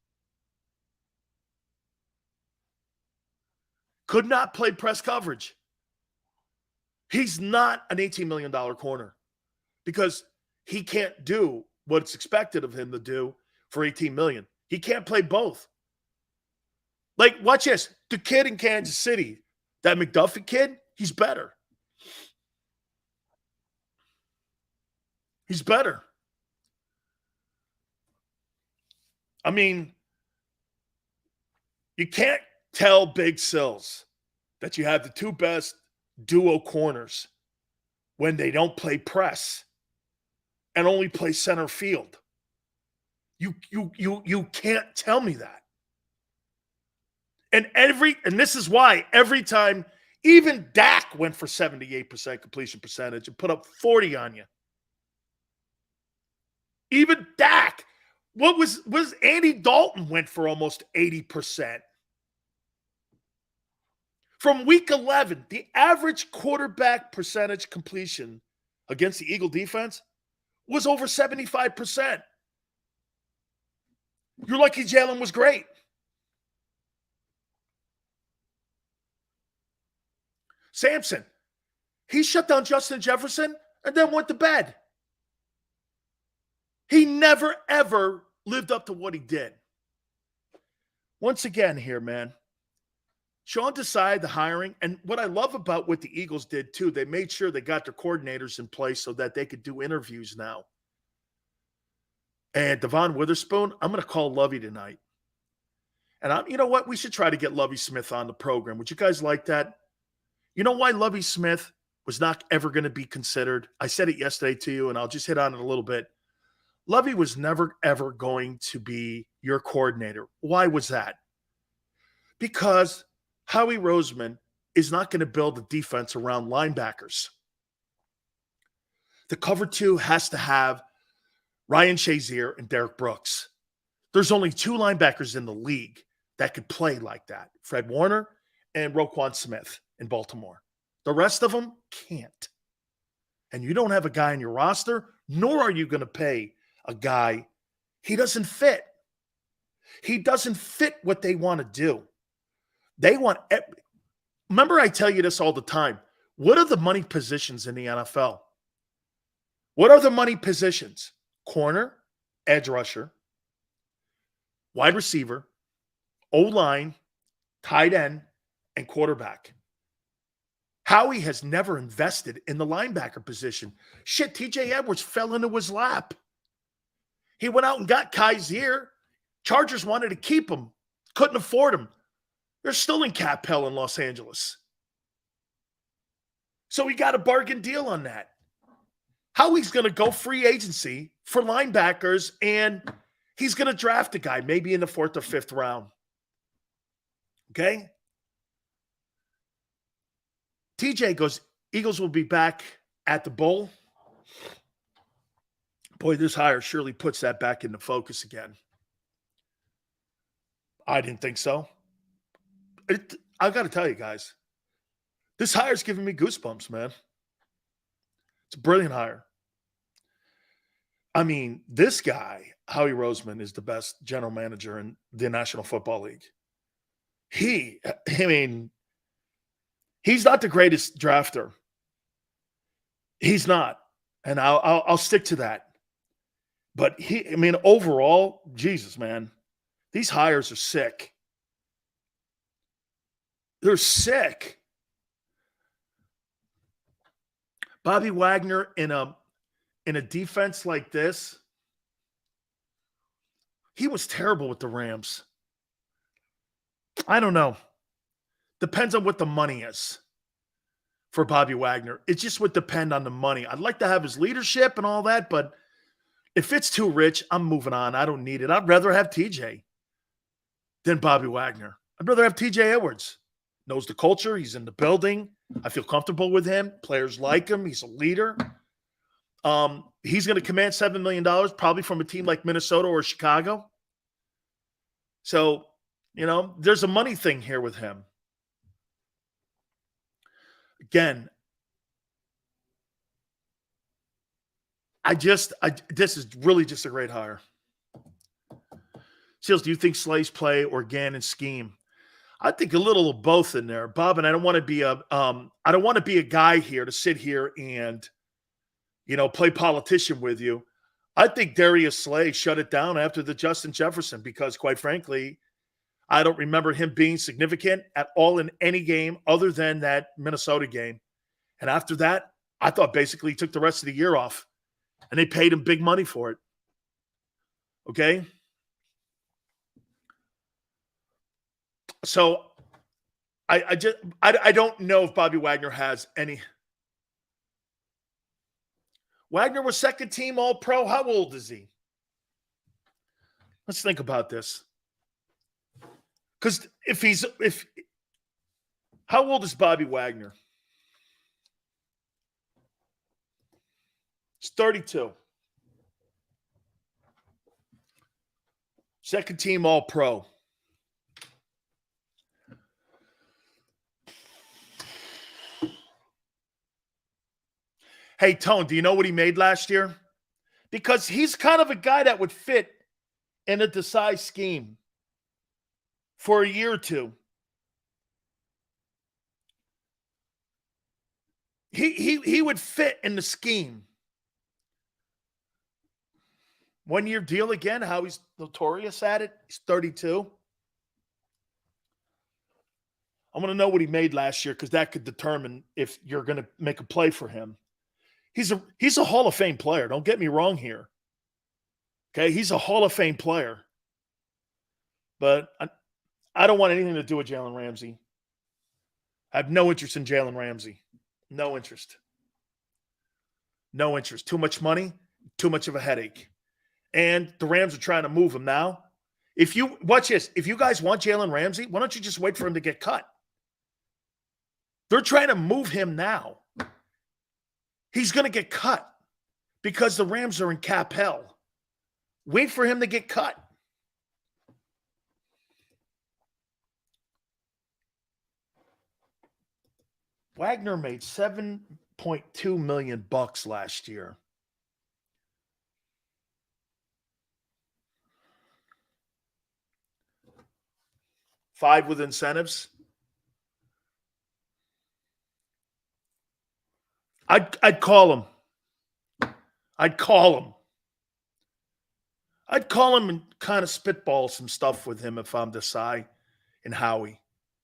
Could not play press coverage. He's not an $18 million corner because he can't do what's expected of him to do for $18 million. He can't play both. Like, watch this. The kid in Kansas City, that McDuffie kid, he's better. He's better. I mean, you can't tell Big Sills that you have the two best duo corners when they don't play press and only play center field. You can't tell me that. And this is why every time, even Dak went for 78% completion percentage and put up 40 on you. Even Dak. What was Andy Dalton went for almost 80%. From week 11, the average quarterback percentage completion against the Eagle defense was over 75%. You're lucky Jalen was great. Sampson, he shut down Justin Jefferson and then went to bed. He never, ever lived up to what he did. Once again here, man, Sean Desai, the hiring, and what I love about what the Eagles did too, they made sure they got their coordinators in place so that they could do interviews now. And Devon Witherspoon, I'm going to call Lovey tonight. And you know what? We should try to get Lovey Smith on the program. Would you guys like that? You know why Lovey Smith was not ever going to be considered? I said it yesterday to you, and I'll just hit on it a little bit. Lovey was never, ever going to be your coordinator. Why was that? Because Howie Roseman is not going to build a defense around linebackers. The cover two has to have Ryan Shazier and Derek Brooks. There's only two linebackers in the league that could play like that. Fred Warner and Roquan Smith in Baltimore. The rest of them can't. And you don't have a guy on your roster, nor are you going to pay a guy. He doesn't fit. He doesn't fit what they want to do. They want – remember I tell you this all the time. What are the money positions in the NFL? What are the money positions? Corner, edge rusher, wide receiver, O-line, tight end, and quarterback. Howie has never invested in the linebacker position. Shit, TJ Edwards fell into his lap. He went out and got Kaiser. Chargers wanted to keep him. Couldn't afford him. They're still in cap hell in Los Angeles. So he got a bargain deal on that. Howie's going to go free agency for linebackers, and he's going to draft a guy maybe in the 4th or 5th round. Okay? TJ goes, Eagles will be back at the bowl. Boy, this hire surely puts that back into focus again. I didn't think so. I got to tell you guys, this hire's giving me goosebumps, man. It's a brilliant hire. I mean, this guy, Howie Roseman, is the best general manager in the National Football League. He's not the greatest drafter. He's not. And I'll stick to that. But overall, Jesus, man, these hires are sick. They're sick. Bobby Wagner in a defense like this, he was terrible with the Rams. I don't know. Depends on what the money is for Bobby Wagner. It just would depend on the money. I'd like to have his leadership and all that, but if it's too rich, I'm moving on. I don't need it. I'd rather have TJ than Bobby Wagner. I'd rather have TJ Edwards. Knows the culture. He's in the building. I feel comfortable with him. Players like him. He's a leader. He's going to command $7 million probably from a team like Minnesota or Chicago. So, there's a money thing here with him. Again, this is really just a great hire. Seals, do you think Slay's play or Gannon scheme? I think a little of both in there, Bob. And I don't want to be a guy here to sit here and, play politician with you. I think Darius Slay shut it down after the Justin Jefferson because, quite frankly, I don't remember him being significant at all in any game other than that Minnesota game. And after that, I thought basically he took the rest of the year off, and they paid him big money for it. Okay? So I don't know if Bobby Wagner has any. Wagner was second team All-Pro. How old is he? Let's think about this. Because how old is Bobby Wagner? He's 32. Second team All-Pro. Hey, Tone, do you know what he made last year? Because he's kind of a guy that would fit in a Desai scheme for a year or two. He would fit in the scheme. 1 year deal again, how he's notorious at it. He's 32. I want to know what he made last year because that could determine if you're going to make a play for him. He's a Hall of Fame player. Don't get me wrong here. Okay, he's a Hall of Fame player. But I don't want anything to do with Jalen Ramsey. I have no interest in Jalen Ramsey. No interest. No interest. Too much money, too much of a headache. And the Rams are trying to move him now. Watch this. If you guys want Jalen Ramsey, why don't you just wait for him to get cut? They're trying to move him now. He's going to get cut because the Rams are in cap hell. Wait for him to get cut. Wagner made $7.2 million last year. $5 with incentives. I'd call him. I'd call him and kind of spitball some stuff with him if I'm Desai and Howie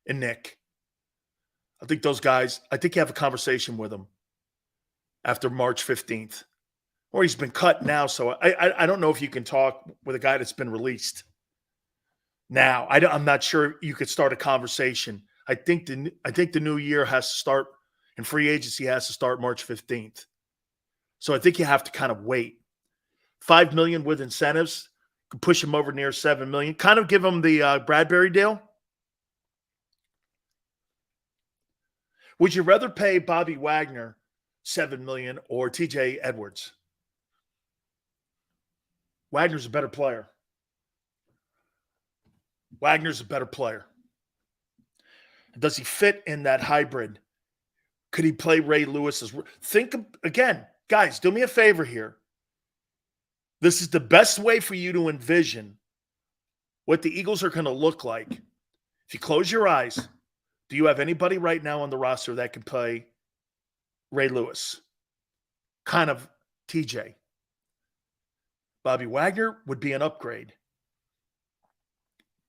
and Nick. I think those guys, you have a conversation with them after March 15th. Or he's been cut now, so I don't know if you can talk with a guy that's been released. Now, I'm not sure you could start a conversation. I think the new year has to start, and free agency has to start March 15th. So I think you have to kind of wait. $5 million with incentives could push him over near $7 million. Kind of give him the Bradbury deal. Would you rather pay Bobby Wagner $7 million or TJ Edwards? Wagner's a better player. Wagner's a better player. Does he fit in that hybrid? Could he play Ray Lewis? Think again, guys, do me a favor here. This is the best way for you to envision what the Eagles are going to look like. If you close your eyes, do you have anybody right now on the roster that can play Ray Lewis? Kind of TJ. Bobby Wagner would be an upgrade.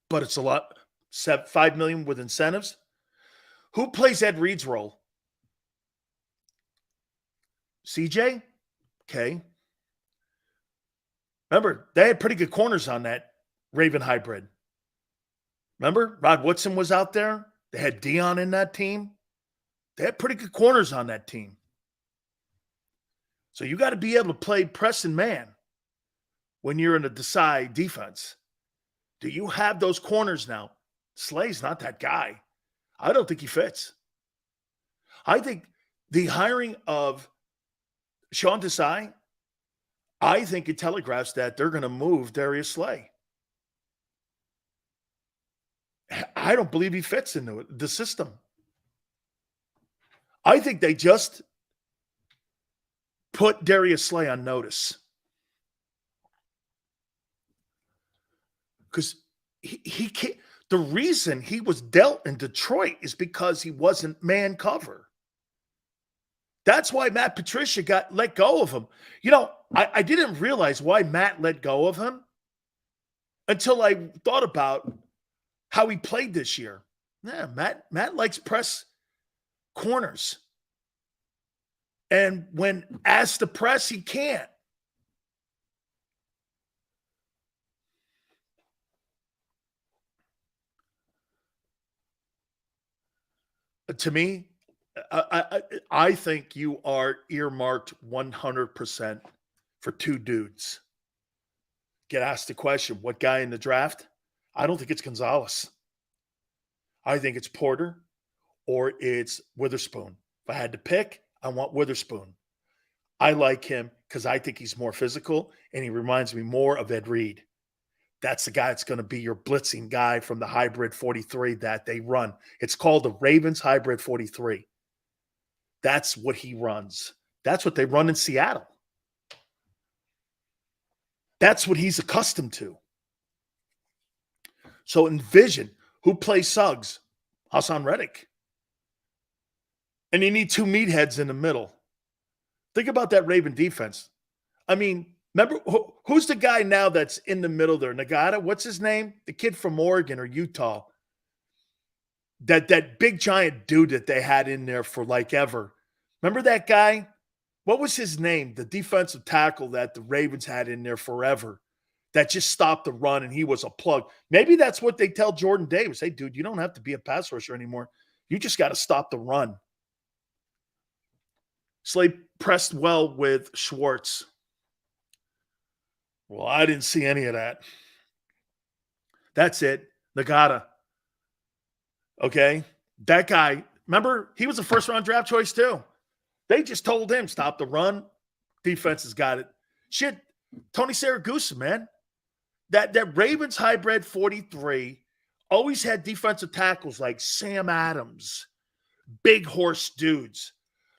But it's a lot. $5 million with incentives. Who plays Ed Reed's role? CJ, okay. Remember, they had pretty good corners on that Raven hybrid. Remember, Rod Woodson was out there. They had Dion in that team. They had pretty good corners on that team. So you got to be able to play press and man when you're in a Desai defense. Do you have those corners now? Slay's not that guy. I don't think he fits. I think the hiring of Sean Desai, I think it telegraphs that they're going to move Darius Slay. I don't believe he fits into the system. I think they just put Darius Slay on notice. Because he can't. The reason he was dealt in Detroit is because he wasn't man cover. That's why Matt Patricia got let go of him. You know, I didn't realize why Matt let go of him until I thought about how he played this year. Yeah, Matt likes press corners. And when asked to press, he can't. To me, I think you are earmarked 100% for two dudes. Get asked the question, what guy in the draft? I don't think it's Gonzalez. I think it's Porter or it's Witherspoon. If I had to pick, I want Witherspoon. I like him because I think he's more physical and he reminds me more of Ed Reed. That's the guy that's going to be your blitzing guy from the hybrid 43 that they run. It's called the Ravens hybrid 43. That's what he runs. That's what they run in Seattle. That's what he's accustomed to. So envision who plays Suggs? Hassan Reddick. And you need two meatheads in the middle. Think about that Raven defense. I mean, remember, who's the guy now that's in the middle there? Nagata? What's his name? The kid from Oregon or Utah. That big giant dude that they had in there for like ever. Remember that guy? What was his name? The defensive tackle that the Ravens had in there forever that just stopped the run and he was a plug. Maybe that's what they tell Jordan Davis. Hey, dude, you don't have to be a pass rusher anymore. You just got to stop the run. Slay pressed well with Schwartz. Well, I didn't see any of that. That's it. Nagata. Okay? That guy, remember, he was a first-round draft choice too. They just told him, stop the run. Defense has got it. Shit, Tony Saragusa, man. That Ravens hybrid 43 always had defensive tackles like Sam Adams, big horse dudes.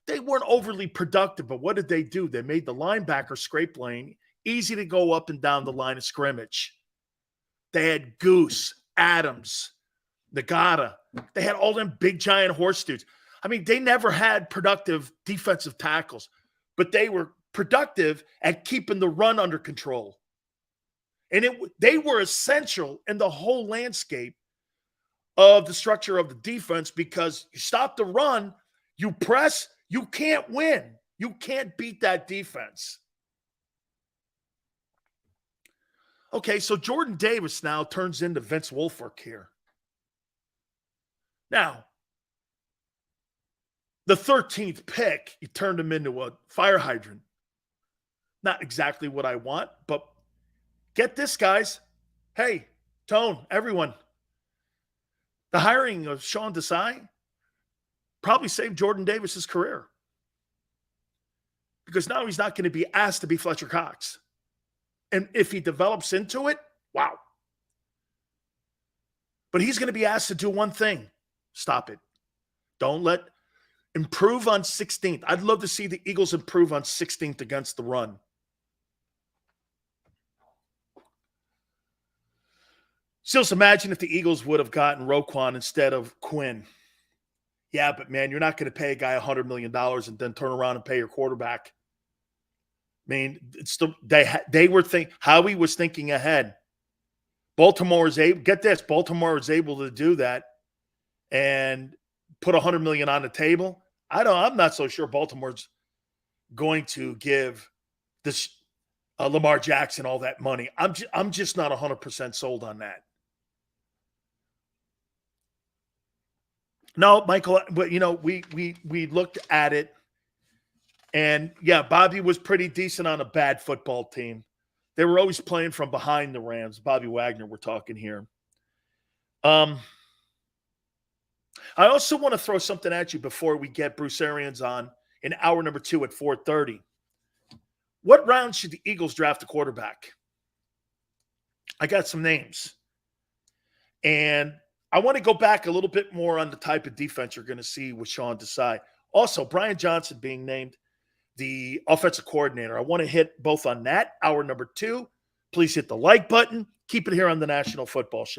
They weren't overly productive, but what did they do? They made the linebacker scrape lane easy to go up and down the line of scrimmage. They had Goose, Adams, Nagata. They had all them big, giant horse dudes. I mean, they never had productive defensive tackles, but they were productive at keeping the run under control. And they were essential in the whole landscape of the structure of the defense because you stop the run, you press, you can't win. You can't beat that defense. Okay, so Jordan Davis now turns into Vince Wilfork here. Now, the 13th pick, you turned him into a fire hydrant. Not exactly what I want, but get this, guys. Hey, Tone, everyone. The hiring of Sean Desai probably saved Jordan Davis's career. Because now he's not going to be asked to be Fletcher Cox. And if he develops into it, wow. But he's going to be asked to do one thing. Stop it. Improve on 16th. I'd love to see the Eagles improve on 16th against the run. So just imagine if the Eagles would have gotten Roquan instead of Quinn. Yeah, but man, you're not going to pay a guy $100 million and then turn around and pay your quarterback. I mean, they were Howie was thinking ahead. Baltimore was able to do that and put $100 million on the table. I'm not so sure Baltimore's going to give this Lamar Jackson all that money. I'm just not 100% sold on that. No, Michael, but we looked at it, and yeah, Bobby was pretty decent on a bad football team. They were always playing from behind the Rams. Bobby Wagner, we're talking here. I also want to throw something at you before we get Bruce Arians on in hour number 2 at 4:30. What round should the Eagles draft a quarterback? I got some names. And I want to go back a little bit more on the type of defense you're going to see with Sean Desai. Also, Brian Johnson being named the offensive coordinator. I want to hit both on that. Hour number 2. Please hit the like button. Keep it here on the National Football Show.